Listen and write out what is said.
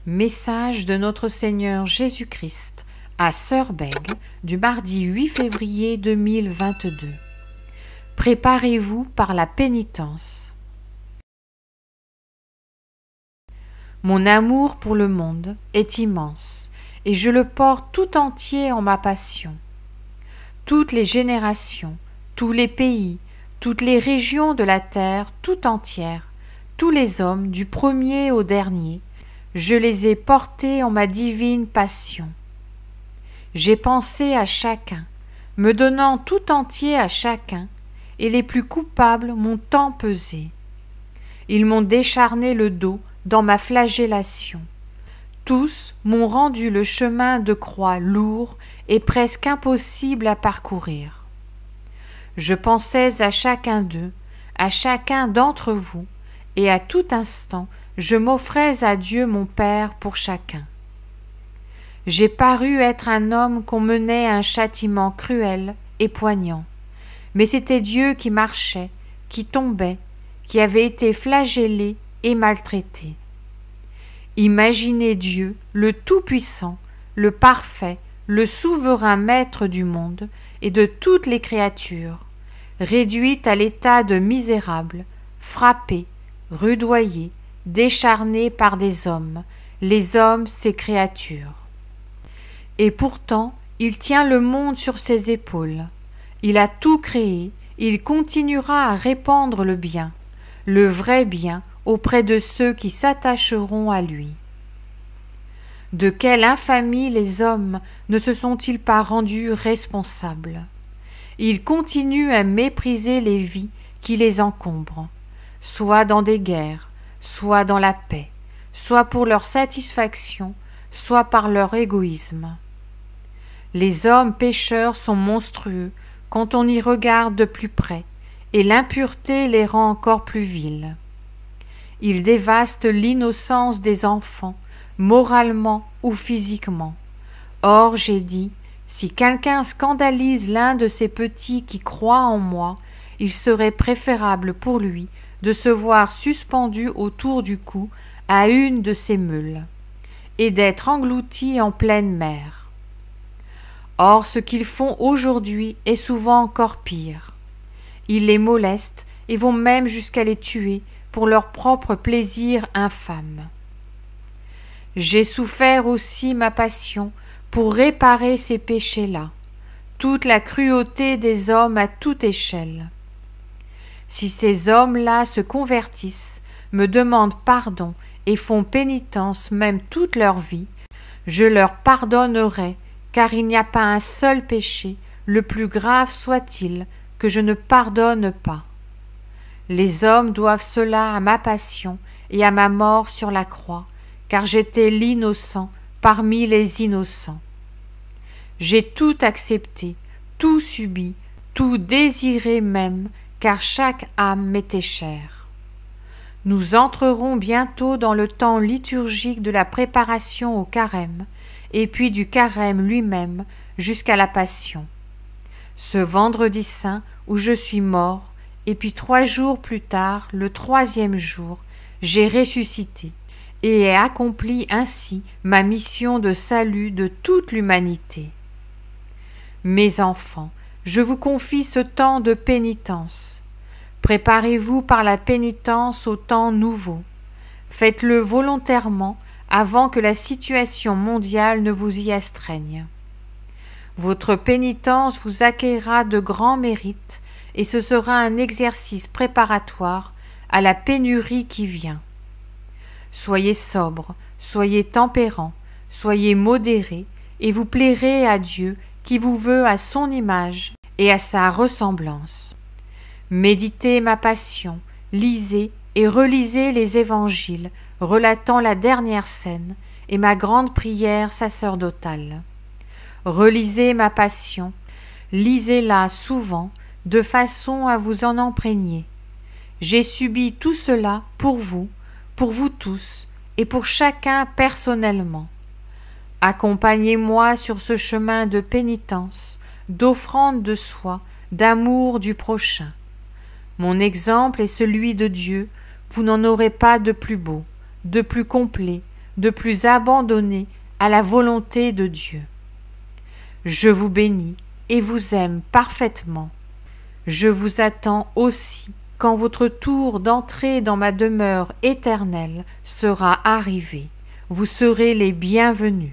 Message de notre Seigneur Jésus-Christ à Sœur Bègue du mardi 8 février 2022. Préparez-vous par la pénitence. Mon amour pour le monde est immense et je le porte tout entier en ma passion. Toutes les générations, tous les pays, toutes les régions de la terre tout entière, tous les hommes du premier au dernier, je les ai portés en ma divine passion. J'ai pensé à chacun, me donnant tout entier à chacun, et les plus coupables m'ont tant pesé. Ils m'ont décharné le dos dans ma flagellation. Tous m'ont rendu le chemin de croix lourd et presque impossible à parcourir. Je pensais à chacun d'eux, à chacun d'entre vous, et à tout instant je m'offrais à Dieu mon Père pour chacun. J'ai paru être un homme qu'on menait à un châtiment cruel et poignant, mais c'était Dieu qui marchait, qui tombait, qui avait été flagellé et maltraité. Imaginez Dieu, le Tout-Puissant, le Parfait, le souverain Maître du monde et de toutes les créatures, réduit à l'état de misérable, frappé, rudoyé, décharné par des hommes, les hommes ses créatures. Et pourtant, il tient le monde sur ses épaules. Il a tout créé, il continuera à répandre le bien, le vrai bien, auprès de ceux qui s'attacheront à lui. De quelle infamie les hommes ne se sont-ils pas rendus responsables? Ils continuent à mépriser les vies qui les encombrent, soit dans des guerres, soit dans la paix, soit pour leur satisfaction, soit par leur égoïsme. Les hommes pécheurs sont monstrueux quand on y regarde de plus près, et l'impureté les rend encore plus vils. Ils dévastent l'innocence des enfants, moralement ou physiquement. Or, j'ai dit, si quelqu'un scandalise l'un de ces petits qui croient en moi, il serait préférable pour lui de se voir suspendu autour du cou à une de ces meules, et d'être englouti en pleine mer. Or, ce qu'ils font aujourd'hui est souvent encore pire. Ils les molestent et vont même jusqu'à les tuer pour leur propre plaisir infâme. J'ai souffert aussi ma passion pour réparer ces péchés-là, toute la cruauté des hommes à toute échelle. Si ces hommes-là se convertissent, me demandent pardon et font pénitence même toute leur vie, je leur pardonnerai, car il n'y a pas un seul péché, le plus grave soit-il, que je ne pardonne pas. Les hommes doivent cela à ma passion et à ma mort sur la croix, car j'étais l'innocent parmi les innocents. J'ai tout accepté, tout subi, tout désiré même, car chaque âme m'était chère. Nous entrerons bientôt dans le temps liturgique de la préparation au carême, et puis du carême lui-même jusqu'à la Passion. Ce vendredi saint où je suis mort, et puis 3 jours plus tard, le 3e jour, j'ai ressuscité, et ai accompli ainsi ma mission de salut de toute l'humanité. Mes enfants, je vous confie ce temps de pénitence. Préparez-vous par la pénitence au temps nouveau. Faites-le volontairement avant que la situation mondiale ne vous y astreigne. Votre pénitence vous acquérera de grands mérites et ce sera un exercice préparatoire à la pénurie qui vient. Soyez sobre, soyez tempérant, soyez modéré et vous plairez à Dieu qui vous veut à son image et à sa ressemblance. Méditez ma passion, lisez et relisez les évangiles relatant la dernière scène et ma grande prière sacerdotale. Relisez ma passion, lisez-la souvent de façon à vous en imprégner. J'ai subi tout cela pour vous tous et pour chacun personnellement. Accompagnez-moi sur ce chemin de pénitence, d'offrande de soi, d'amour du prochain. Mon exemple est celui de Dieu, vous n'en aurez pas de plus beau, de plus complet, de plus abandonné à la volonté de Dieu. Je vous bénis et vous aime parfaitement. Je vous attends aussi quand votre tour d'entrer dans ma demeure éternelle sera arrivé. Vous serez les bienvenus.